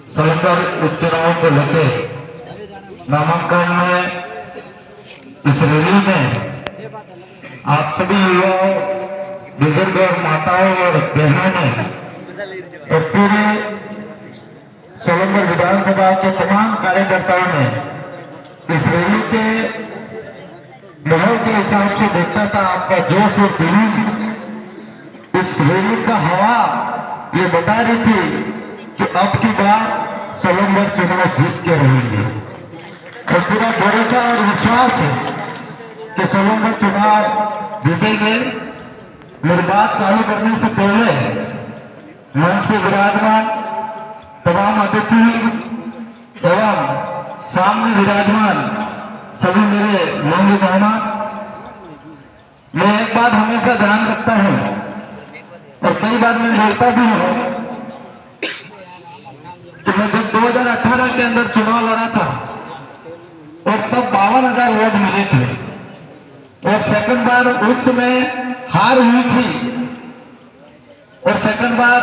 सोलंबर उपचुनाव को लेकर नामांकन में इस रैली में आप सभी युवाओं, बुजुर्ग और माताओं और बहनों ने और पूरे सोलंबर विधानसभा के तमाम कार्यकर्ताओं ने इस रैली के माहौल के हिसाब से देखता था आपका जोश और जुनून। इस रैली का हवा ये बता रही थी कि अब की बार सोलंबर चुनाव जीत के रहेंगे और पूरा भरोसा और विश्वास है कि सोलंबर चुनाव जीतेंगे। मेरी बात चालू करने से पहले मंच पे विराजमान तमाम अतिथि एवं सामने विराजमान सभी मेरे मौलवी मेहमान, मैं एक बात हमेशा ध्यान रखता हूं और कई बार मैं बोलता भी हूं कि मैं जब 2018 के अंदर चुनाव लड़ा था और तब 52,000 वोट मिले थे और सेकंड बार उस समय हार हुई थी और सेकंड बार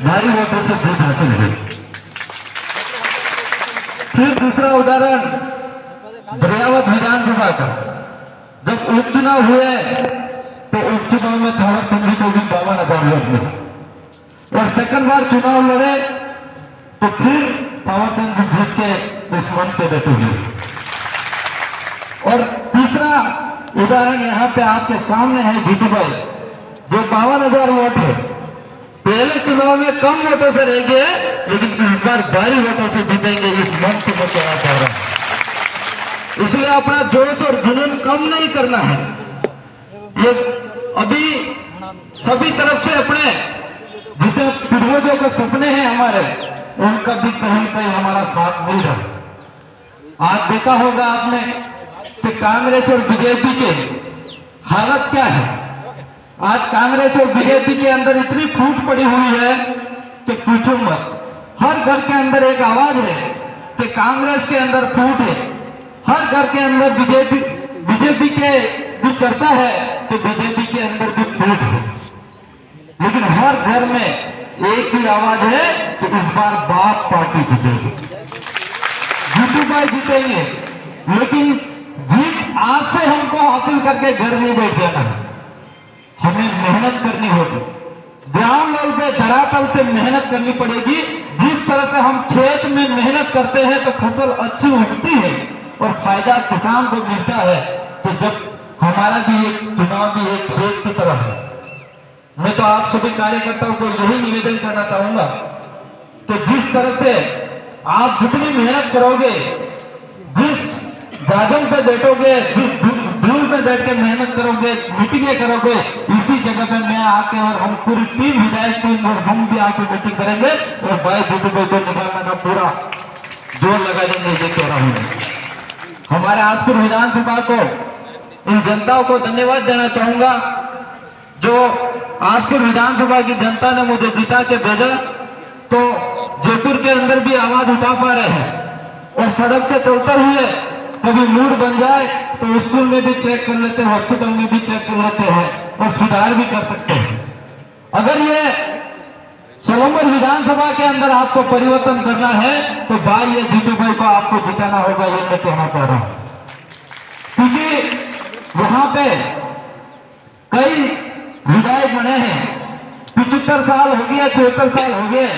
भारी वोटों से जीत हासिल हुई। फिर दूसरा उदाहरण दरियावत विधानसभा का, जब उपचुनाव हुए तो उपचुनाव में थावर चंद को भी 52,000 वोट मिले और सेकंड बार चुनाव लड़े तो फिर थावर चंद जीत के इस मंच पे बैठे हुए। और तीसरा उदाहरण यहाँ पे आपके सामने है जीतू भाई, जो 52,000 वोट है। पहले चुनाव में कम वोटों से रह गए लेकिन इस बार भारी वोटों से जीतेंगे, इस मंच से मैं कहना चाह रहा हूं। इसलिए अपना जोश और जुनून कम नहीं करना है। ये अभी सभी तरफ से अपने जितने पूर्वजों के सपने हैं हमारे, उनका भी कहीं कहीं हमारा साथ मिल रहा। आज देखा होगा आपने कि कांग्रेस और बीजेपी के हालत क्या है। आज कांग्रेस और बीजेपी के अंदर इतनी फूट पड़ी हुई है कि पूछो मत। हर घर के अंदर एक आवाज है कि कांग्रेस के अंदर फूट है, हर घर के अंदर बीजेपी के भी चर्चा है कि बीजेपी के अंदर भी फूट है, लेकिन हर घर में एक ही आवाज है कि इस बार बाप पार्टी जीतेगी, जीतू भाई जीतेंगे। लेकिन जीत आज से हमको हासिल करके घर नहीं बैठ जाना है, हमें मेहनत करनी होगी। ग्राउंड लेवल पे, धरातल पे मेहनत करनी पड़ेगी। जिस तरह से हम खेत में मेहनत करते हैं तो फसल अच्छी उगती है और फायदा किसान को मिलता है, तो जब हमारा भी एक चुनाव भी एक खेत की तरह है। मैं तो आप सभी कार्यकर्ताओं को यही निवेदन करना चाहूंगा कि जिस तरह से आप जितनी मेहनत करोगे, जिस जागन पे बैठोगे, जिस धूल में बैठ के मेहनत करोगे, मीटिंगें करोगे, इसी जगह पे मैं आके और हम पूरी टीम, विधायक टीम और हम भी आके मीटिंग करेंगे और भाई जीतू भाई को निकालने का पूरा जोर लगा देंगे। ये कह रहा हूं। हमारे आसपुर विधानसभा को, इन जनताओं को धन्यवाद देना चाहूंगा जो आसपुर विधानसभा की जनता ने मुझे जिता के भेजा, तो जयपुर के अंदर भी आवाज उठा पा रहे हैं और सड़क पे चलते हुए कभी मूड बन जाए तो स्कूल में भी चेक कर लेते हैं, हॉस्पिटल में भी चेक कर लेते हैं और सुधार भी कर सकते हैं। अगर ये सोलंबर विधानसभा के अंदर आपको परिवर्तन करना है तो भाई ये जीतू भाई को आपको जिताना होगा, ये मैं कहना चाह रहा हूं। क्योंकि वहां पे कई विधायक बने हैं, 75 साल हो गया, 76 साल हो गए,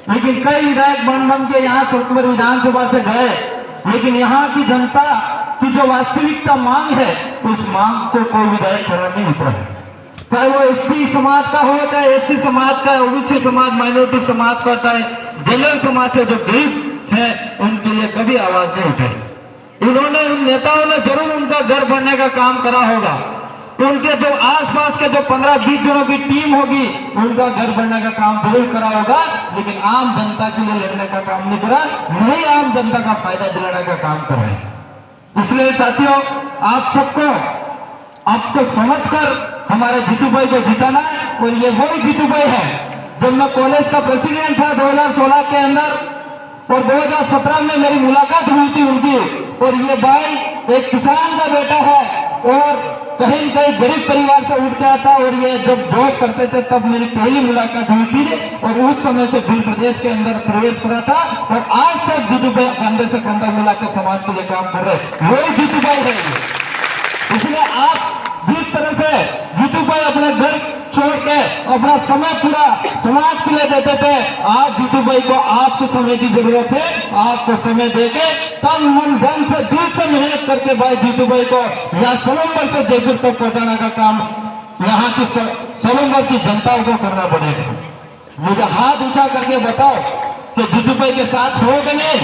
लेकिन कई विधायक बन के यहाँ सोलंबर विधानसभा से गए, लेकिन यहाँ की जनता की जो वास्तविकता मांग है, उस मांग को कोई विधायक खड़ा नहीं उतरा। चाहे वो एसटी समाज का हो, चाहे एससी समाज का, ओबीसी समाज, माइनॉरिटी समाज का, चाहे जनरल समाज के जो गरीब है, उनके लिए कभी आवाज नहीं उठाई। उन्होंने, उन नेताओं ने जरूर उनका घर बनने का काम करा होगा, उनके जो आसपास के जो 15-20 जनों की टीम होगी, उनका घर बनने का काम जरूर करा होगा, लेकिन आम जनता के लिए लड़ने का काम नहीं करा, नहीं आम जनता का फायदा दिलाने का काम कर रहे हैं। इसलिए साथियों, आप सबको आपको समझकर हमारे जीतू भाई को जिताना है। और ये वही जीतू भाई है जब मैं कॉलेज का प्रेसिडेंट था 2016 के अंदर और 2017 में मेरी मुलाकात हुई थी उनकी, और ये भाई एक किसान का बेटा है और कहीं न कहीं गरीब परिवार से उठ के आता, और ये जब जॉब करते थे तब मेरी पहली मुलाकात हुई थी, और उस समय से भिल प्रदेश के अंदर प्रवेश करा था, और आज तक जीतू भाई कंधे से कंधा मिलाकर समाज के लिए काम कर रहे, वही जीतू भाई है। इसलिए आप जिस तरह से जीतू भाई अपने घर छोड़ के अपना समय पूरा समाज के लिए देते थे, आज जीतू भाई को आपको समय की जरूरत है। आपको समय देके तन मन धन से दिल से मेहनत करके भाई जीतू भाई को यहाँ सोलंबर से जयपुर तक पहुंचाने का काम यहाँ की सोलंबर की जनता को करना पड़ेगा। मुझे हाथ ऊंचा करके बताओ कि जीतू भाई के साथ हो कि नहीं?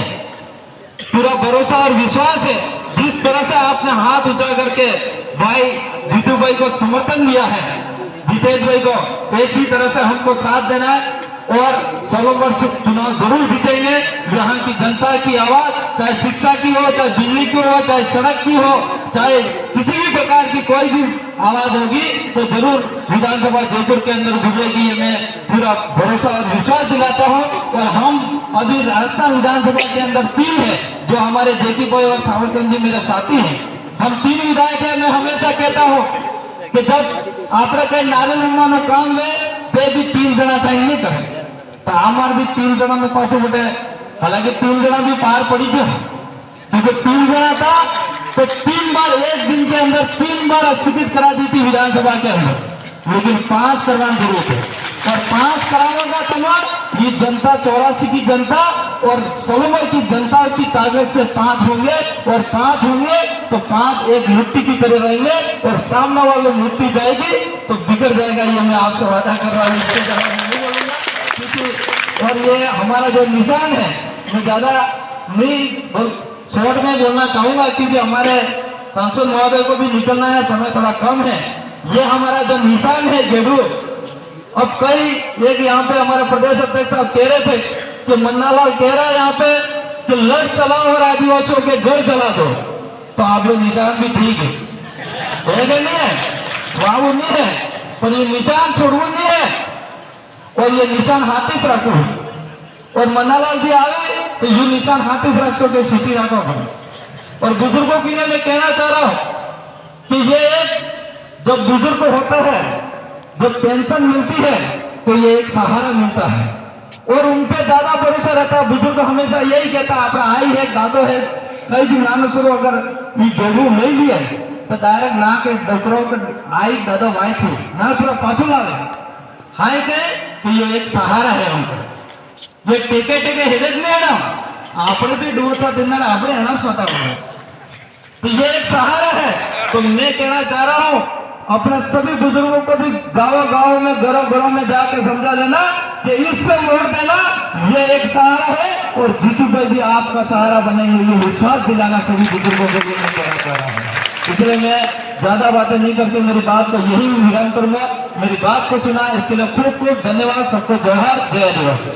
पूरा भरोसा और विश्वास है। जिस तरह से आपने हाथ ऊंचा करके भाई जीतू भाई को समर्थन दिया है, जितेश भाई को, इसी तरह से हमको साथ देना है, और सोलंबर से चुनाव जरूर जीतेंगे। यहाँ की जनता की आवाज, चाहे शिक्षा की हो, चाहे बिजली की हो, चाहे सड़क की हो, चाहे किसी भी प्रकार की कोई भी आवाज होगी तो जरूर विधानसभा जयपुर के अंदर गुजरेगी। ये मैं पूरा भरोसा और विश्वास दिलाता हूँ। और हम अभी राजस्थान विधानसभा के अंदर 3 है, जो हमारे जेकी भाई और थावरचंद जी मेरे साथी हैं। हम 3 विधायक हैं। मैं हमेशा कहता हूँ कि जब आपने कहीं नारे निर्माण काम में ते भी 3 जना चाहिए करें, तो हमारे भी 3 जना में पास बेटे, हालांकि 3 जना भी पार पड़ी जो, क्योंकि 3 जना था तो 3 बार एक दिन के अंदर 3 बार स्थगित करा दी थी विधानसभा के अंदर, लेकिन 5 करवाना जरूर है। और 5 कराने का तमाम ये जनता 84 की जनता और सोलंबर की जनता की ताकत से 5 होंगे, और 5 होंगे तो 5 एक मिट्टी की तरह रहेंगे, और सामने वालों मिट्टी जाएगी तो बिगड़ जाएगा। ये मैं आपसे वादा कर रहा हूँ, इसके ज्यादा नहीं बोलूंगा, क्योंकि और ये हमारा जो निशान है, मैं ज्यादा नहीं शॉर्ट में बोलना चाहूंगा, क्योंकि हमारे सांसद महोदय को भी निकलना है, समय थोड़ा कम है। ये हमारा जो निशान है गेडू, अब कई एक यहाँ पे हमारे प्रदेश अध्यक्ष साहब कह रहे थे कि मन्नालाल कह रहा है यहाँ पे कि लड़ चलाओ और आदिवासियों के घर जला दो, तो आप लोग निशान भी ठीक है कि नहीं है? बाबू नहीं है, पर ये निशान छोड़ू नहीं है, और ये निशान हाथी से रखो, और मन्नालाल जी आवे तो ये निशान हाथी से रखो के सिटी रखो। और बुजुर्गों के लिए मैं कहना चाह रहा हूं कि ये एक जब बुजुर्ग होता है, जब पेंशन मिलती है तो ये एक सहारा मिलता है, और उन पे ज्यादा भरोसा रहता है। बुजुर्ग हमेशा यही कहता है, अपना आई है दादो है, कई दिन नानो शुरू अगर ये गेहूं नहीं लिए तो डायरेक्ट ना के डॉक्टरों के आई दादो भाई थी ना सुरा पासू लावे हाय के कि ये एक सहारा है उनका। ये टेके टेके हेडेक नहीं है ना, आपने भी डूबता दिन ना आपने अनाज पता होगा, तो ये एक सहारा है। तो मैं कहना चाह रहा हूं अपने सभी बुजुर्गों को भी गांव में घरों में जाके समझा देना कि इस पे वोट देना, ये एक सहारा है, और जीतू भाई भी आपका सहारा बनेंगे, ये विश्वास दिलाना सभी बुजुर्गों को भी मैं कहना चाह रहा हूँ। इसलिए मैं ज्यादा बातें नहीं करके मेरी बात को यही विराम करूंगा। मेरी बात को सुना इसके लिए खूब खूब धन्यवाद। सबको जोहार, जय आदिवासी।